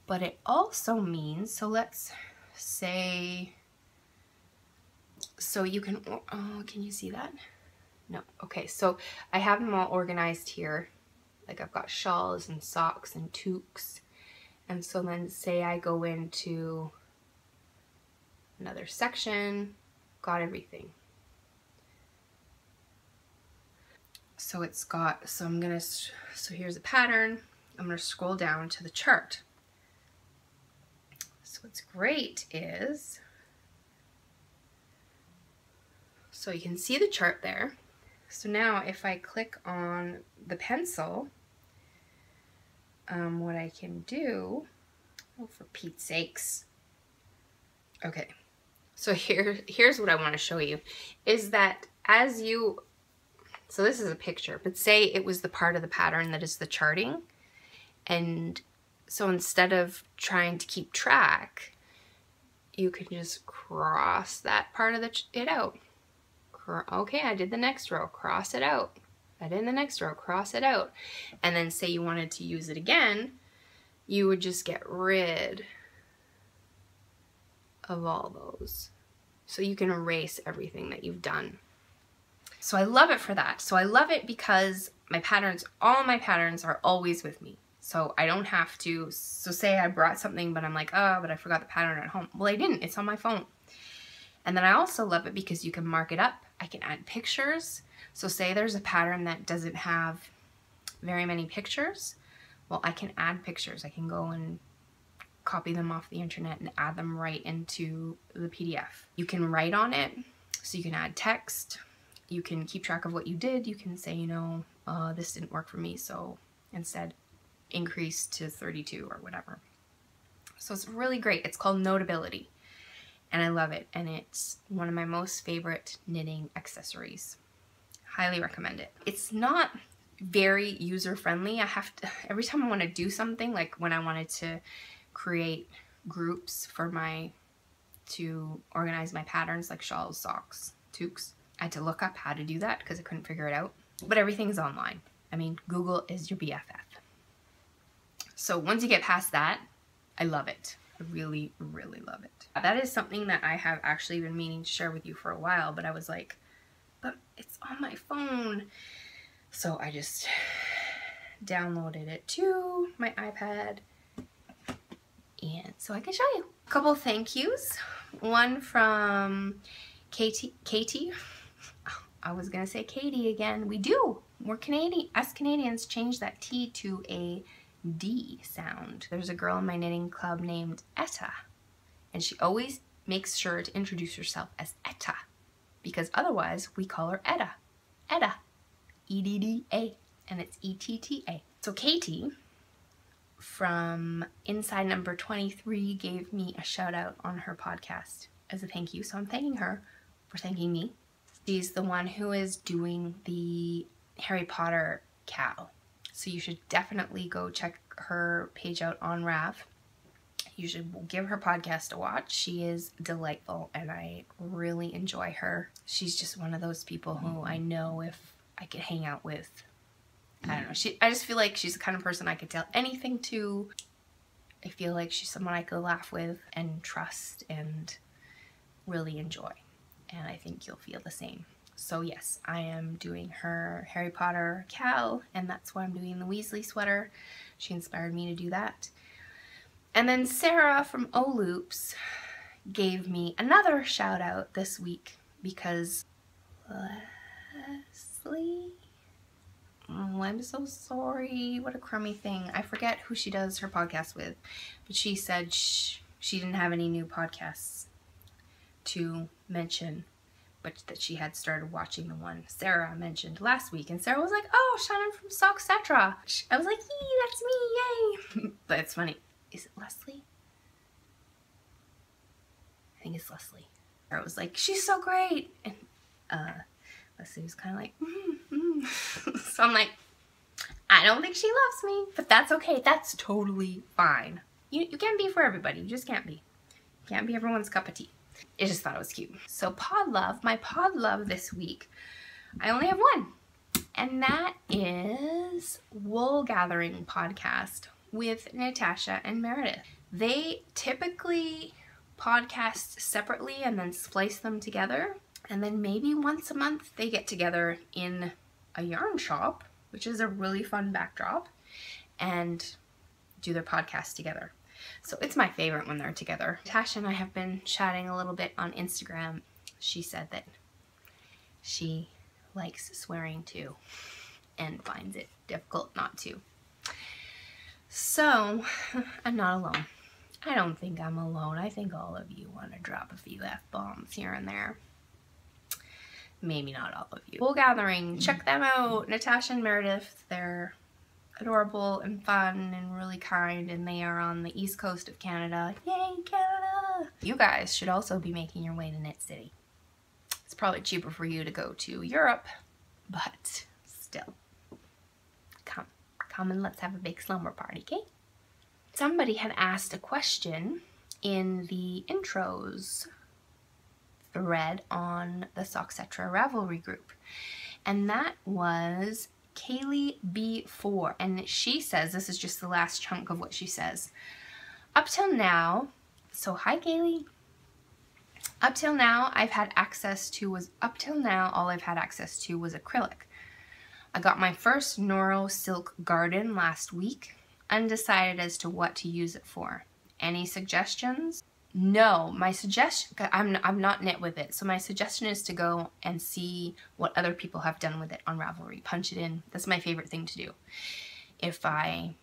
But it also means, so let's say, so you can, oh, can you see that? No, okay, so I have them all organized here. Like I've got shawls and socks and toques. And so then say I go into another section, got everything. So it's got, so I'm gonna, so here's a pattern. I'm gonna scroll down to the chart. So what's great is, so you can see the chart there. So now if I click on the pencil, what I can do, oh, for Pete's sakes. Okay, so here's what I want to show you, is that as you, so this is a picture, but say it was the part of the pattern that is the charting, and so instead of trying to keep track, you can just cross that part of it out. Okay, I did the next row, cross it out. I did the next row, cross it out. And then say you wanted to use it again, you would just get rid of all those. So you can erase everything that you've done. So I love it for that. So I love it because my patterns, all my patterns are always with me. So I don't have to, so say I brought something but I'm like, oh, but I forgot the pattern at home. Well, I didn't, it's on my phone. And then I also love it because you can mark it up. I can add pictures. So say there's a pattern that doesn't have very many pictures. Well, I can add pictures. I can go and copy them off the internet and add them right into the PDF. You can write on it, so you can add text. You can keep track of what you did. You can say, you know, this didn't work for me, so instead increase to 32 or whatever. So it's really great. It's called Notability, and I love it, and it's one of my most favorite knitting accessories. Highly recommend it. It's not very user-friendly. I have to, every time I want to do something, like when I wanted to create groups for to organize my patterns, like shawls, socks, toques, I had to look up how to do that because I couldn't figure it out. But everything's online. I mean, Google is your BFF. So once you get past that, I love it. I really, really love it. That is something that I have actually been meaning to share with you for a while, but I was like, but it's on my phone. So I just downloaded it to my iPad, and so I can show you. A couple thank yous. One from Katie. I was gonna say Katie again. We do. We're Canadian. Us Canadians change that T to a D sound. There's a girl in my knitting club named Etta, and she always makes sure to introduce herself as Etta, because otherwise we call her Etta. Etta. E-D-D-A, and it's E-T-T-A. So Katie from Inside Number 23 gave me a shout out on her podcast as a thank you. So I'm thanking her for thanking me. She's the one who is doing the Harry Potter KAL. So you should definitely go check her page out on Rav. You should give her podcast a watch. She is delightful and I really enjoy her. She's just one of those people who I know if I could hang out with. I don't know. I just feel like she's the kind of person I could tell anything to. I feel like she's someone I could laugh with and trust and really enjoy. And I think you'll feel the same. So yes, I am doing her Harry Potter KAL, and that's why I'm doing the Weasley sweater. She inspired me to do that. And then Sarah from O-Loops gave me another shout out this week because Leslie, oh, I'm so sorry, what a crummy thing. I forget who she does her podcast with, but she said she didn't have any new podcasts to mention, but that she had started watching the one Sarah mentioned last week, and Sarah was like, oh, Shannon from SOXCETERA. I was like, yee, that's me, yay. But it's funny. Is it Leslie? I think it's Leslie. Sarah was like, she's so great. And Leslie was kind of like, So I'm like, I don't think she loves me, but that's okay. That's totally fine. You can't be for everybody. You just can't be. You can't be everyone's cup of tea. I just thought it was cute. So pod love, my pod love this week, I only have one, and that is Wool Gathering Podcast with Natasha and Meredith. They typically podcast separately and then splice them together, and then maybe once a month they get together in a yarn shop, which is a really fun backdrop, and do their podcast together. So it's my favorite when they're together. Natasha and I have been chatting a little bit on Instagram. She said that she likes swearing too and finds it difficult not to. So I'm not alone. I don't think I'm alone. I think all of you want to drop a few F-bombs here and there. Maybe not all of you. Wool Gathering, check them out. Natasha and Meredith, they're adorable and fun and really kind, and they are on the east coast of Canada. Yay, Canada! You guys should also be making your way to Knit City. It's probably cheaper for you to go to Europe, but still. Come and let's have a big slumber party, okay? Somebody had asked a question in the intros thread on the SOXCETERA Ravelry group, and that was Kaylee B4, and she says, this is just the last chunk of what she says. Up till now, so hi Kaylee. Up till now, all I've had access to was acrylic. I got my first Noro Silk Garden last week. undecided as to what to use it for. Any suggestions? No, my suggestion, I'm not knit with it, so my suggestion is to go and see what other people have done with it on Ravelry. Punch it in. That's my favorite thing to do. If I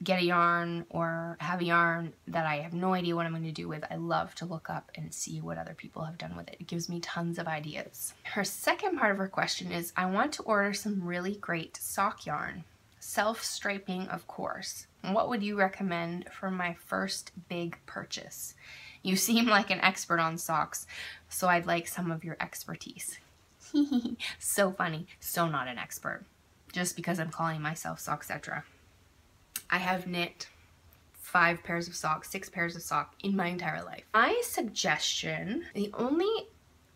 get a yarn or have a yarn that I have no idea what I'm going to do with, I love to look up and see what other people have done with it. It gives me tons of ideas. Her second part of her question is, I want to order some really great sock yarn. Self-striping, of course. What would you recommend for my first big purchase? You seem like an expert on socks, so I'd like some of your expertise. So funny. So not an expert. Just because I'm calling myself SOXCETERA. I have knit 5 pairs of socks, 6 pairs of socks in my entire life. My suggestion, the only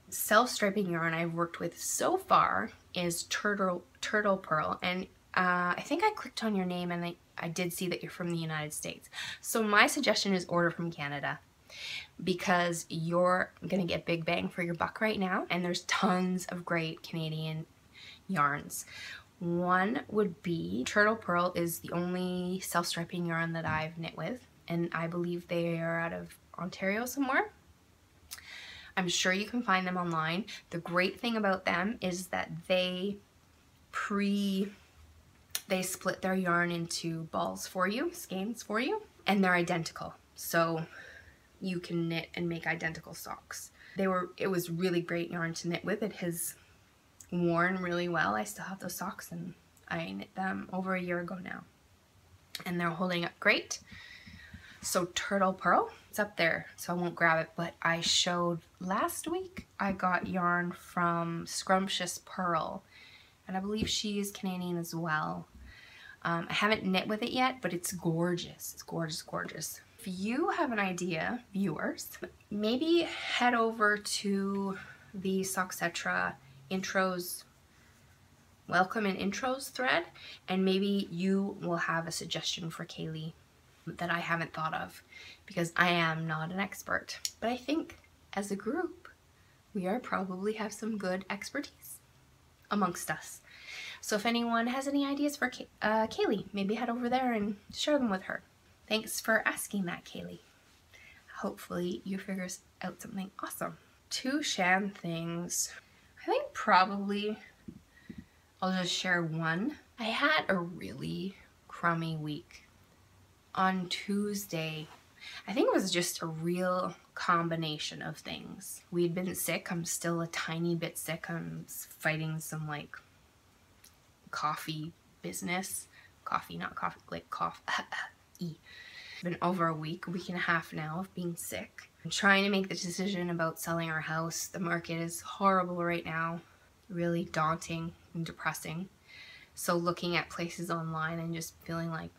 self-striping yarn I've worked with so far is Turtle Pearl, and I think I clicked on your name and I did see that you're from the United States. So my suggestion is order from Canada, because you're gonna get big bang for your buck right now, and there's tons of great Canadian yarns. One would be Turtle Pearl is the only self-striping yarn that I've knit with, and I believe they are out of Ontario somewhere. I'm sure you can find them online. The great thing about them is that they split their yarn into balls for you, skeins for you, and they're identical. So you can knit and make identical socks. It was really great yarn to knit with. It has worn really well. I still have those socks and I knit them over a year ago now. And they're holding up great. So Turtle Pearl, it's up there, so I won't grab it, but I showed last week I got yarn from Scrumptious Pearl, and I believe she is Canadian as well. I haven't knit with it yet, but it's gorgeous. It's gorgeous, gorgeous. If you have an idea, viewers, maybe head over to the SOXCETERA intros, welcome and intros thread, and maybe you will have a suggestion for Kaylee that I haven't thought of, because I am not an expert. But I think as a group, we are probably have some good expertise amongst us. So if anyone has any ideas for Kaylee, maybe head over there and share them with her. Thanks for asking that, Kaylee. Hopefully you figure out something awesome. 2 Shan things. I think probably I'll just share one. I had a really crummy week. On Tuesday, I think it was just a real combination of things. We'd been sick. I'm still a tiny bit sick. I'm fighting some like coffee business. Coffee, not coffee, like cough. It's been over a week and a half now of being sick. I'm trying to make the decision about selling our house. The market is horrible right now, really daunting and depressing. So looking at places online and just feeling like,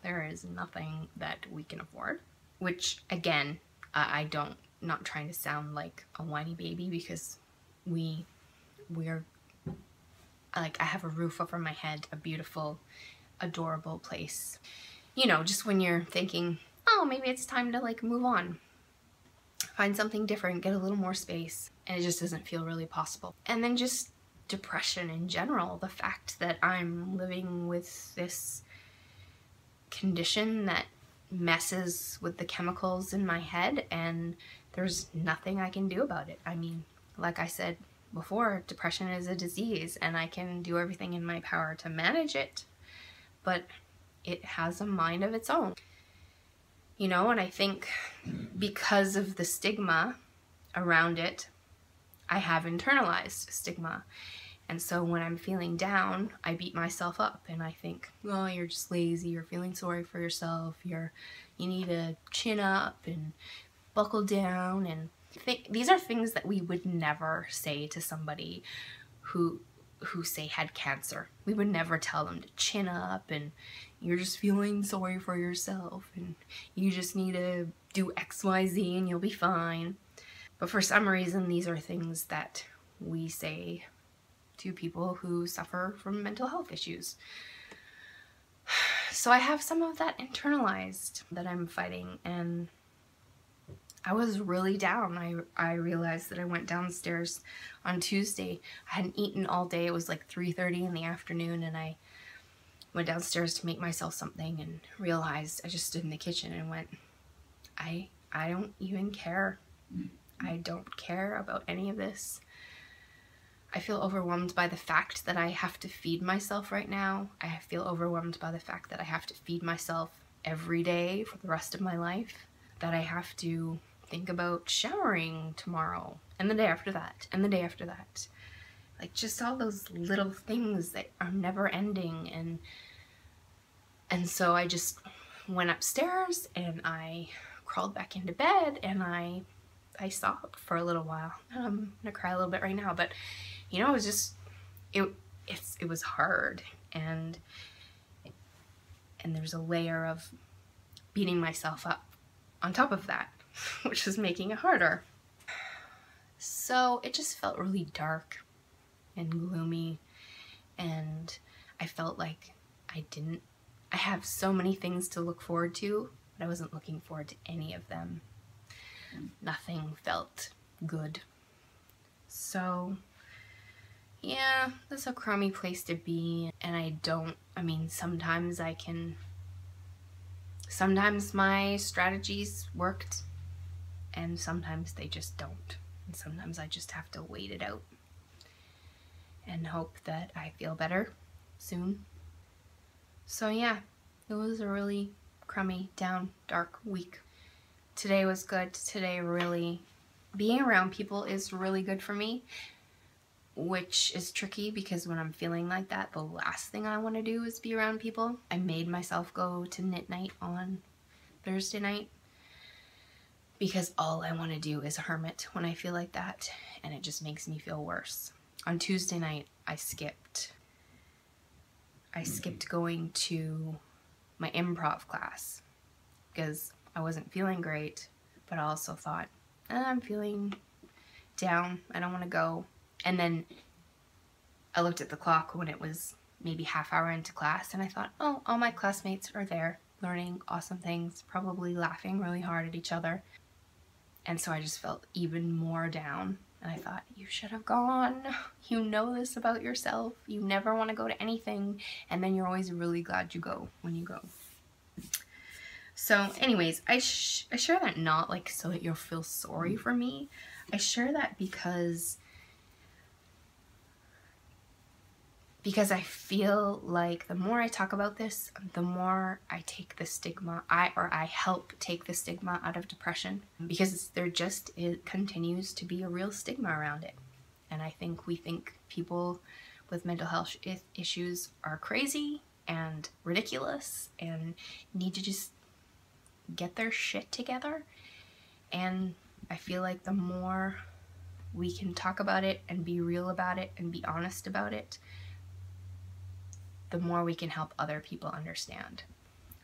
there is nothing that we can afford. Which again, not trying to sound like a whiny baby, because we're like, I have a roof over my head, a beautiful, adorable place. You know, just when you're thinking, oh, maybe it's time to like move on. Find something different, get a little more space, and it just doesn't feel really possible. And then just depression in general, the fact that I'm living with this condition that messes with the chemicals in my head, and there's nothing I can do about it. I mean, like I said before, depression is a disease, and I can do everything in my power to manage it, but it has a mind of its own. You know, and I think because of the stigma around it, I have internalized stigma. And so when I'm feeling down, I beat myself up and I think, well, you're just lazy, you're feeling sorry for yourself, you need to chin up and buckle down. And these are things that we would never say to somebody who say had cancer. We would never tell them to chin up and you're just feeling sorry for yourself and you just need to do XYZ and you'll be fine. But for some reason, these are things that we say to people who suffer from mental health issues. So I have some of that internalized that I'm fighting, and I was really down. I realized that I went downstairs on Tuesday. I hadn't eaten all day. It was like 3:30 in the afternoon, and I went downstairs to make myself something and realized I just stood in the kitchen and went, I don't even care. I don't care about any of this. I feel overwhelmed by the fact that I have to feed myself right now. I feel overwhelmed by the fact that I have to feed myself every day for the rest of my life. That I have to think about showering tomorrow and the day after that and the day after that. Like just all those little things that are never ending. And so I just went upstairs and I crawled back into bed and I sobbed for a little while. I'm gonna cry a little bit right now, but you know, it was just, it was hard, and there's a layer of beating myself up on top of that, which is making it harder. So it just felt really dark and gloomy, and I felt like I have so many things to look forward to, but I wasn't looking forward to any of them. Nothing felt good. So yeah, that's a crummy place to be, and I mean, sometimes my strategies worked, and sometimes they just don't. And sometimes I just have to wait it out and hope that I feel better soon. So yeah, it was a really crummy, down, dark week. Today was good. Today really, being around people is really good for me, which is tricky because when I'm feeling like that, the last thing I want to do is be around people. I made myself go to knit night on Thursday night because all I want to do is hermit when I feel like that, and it just makes me feel worse. On Tuesday night, I skipped going to my improv class because I wasn't feeling great, but I also thought, I'm feeling down, I don't want to go. And then I looked at the clock when it was maybe half hour into class, and I thought, oh, all my classmates are there learning awesome things, probably laughing really hard at each other. And so I just felt even more down. And I thought, you should have gone. You know this about yourself. You never want to go to anything, and then you're always really glad you go when you go. So anyways, I share that not like so that you'll feel sorry for me. I share that because I feel like the more I talk about this, the more I take the stigma, I help take the stigma out of depression, because it continues to be a real stigma around it. And I think we think people with mental health issues are crazy and ridiculous and need to just get their shit together. And I feel like the more we can talk about it and be real about it and be honest about it, the more we can help other people understand.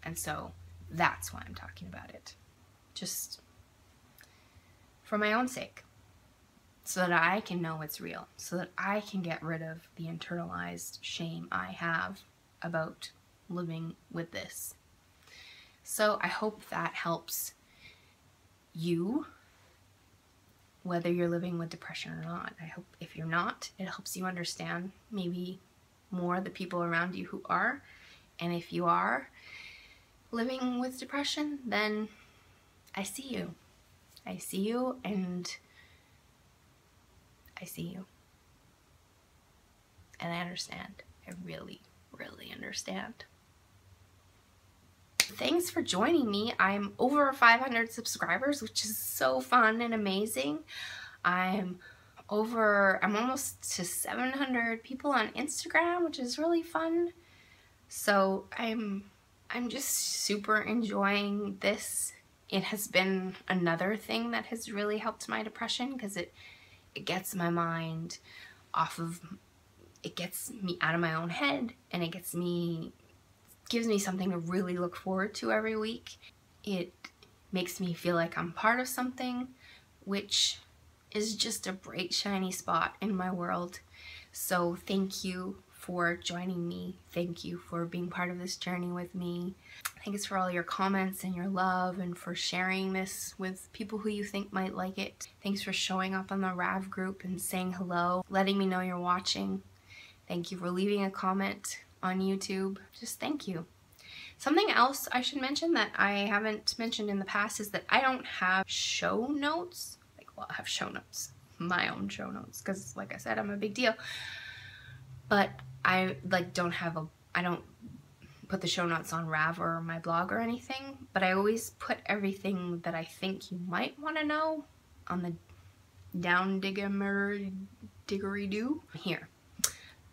And so that's why I'm talking about it. Just for my own sake. So that I can know it's real. So that I can get rid of the internalized shame I have about living with this. So I hope that helps you, whether you're living with depression or not. I hope if you're not, it helps you understand maybe more the people around you who are. And if you are living with depression, then I see you. I see you, and I see you. And I understand. I really, really understand. Thanks for joining me. I'm over 500 subscribers, which is so fun and amazing. I'm almost to 700 people on Instagram, which is really fun. So I'm just super enjoying this. It has been another thing that has really helped my depression, because it gets my mind it gets me out of my own head, and it gives me something to really look forward to every week. It makes me feel like I'm part of something, which is just a bright, shiny spot in my world. So thank you for joining me. Thank you for being part of this journey with me. Thanks for all your comments and your love, and for sharing this with people who you think might like it. Thanks for showing up on the Rav group and saying hello, letting me know you're watching. Thank you for leaving a comment on YouTube. Just thank you. Something else I should mention that I haven't mentioned in the past is that I don't have show notes. Like, well, I have show notes, my own show notes, because like I said, I'm a big deal. But I like don't put the show notes on Rav or my blog or anything, but I always put everything that I think you might want to know on the down diggery do here.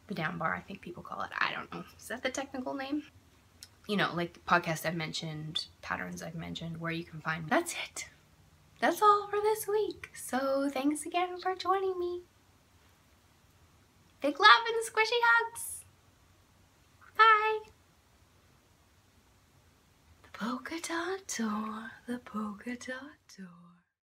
The down bar, I think people call it. I don't know. Is that the technical name? You know, like podcasts I've mentioned, patterns I've mentioned, where you can find me. That's it. That's all for this week. So thanks again for joining me. Big love and squishy hugs. Bye. The polka dot door, the polka dot door.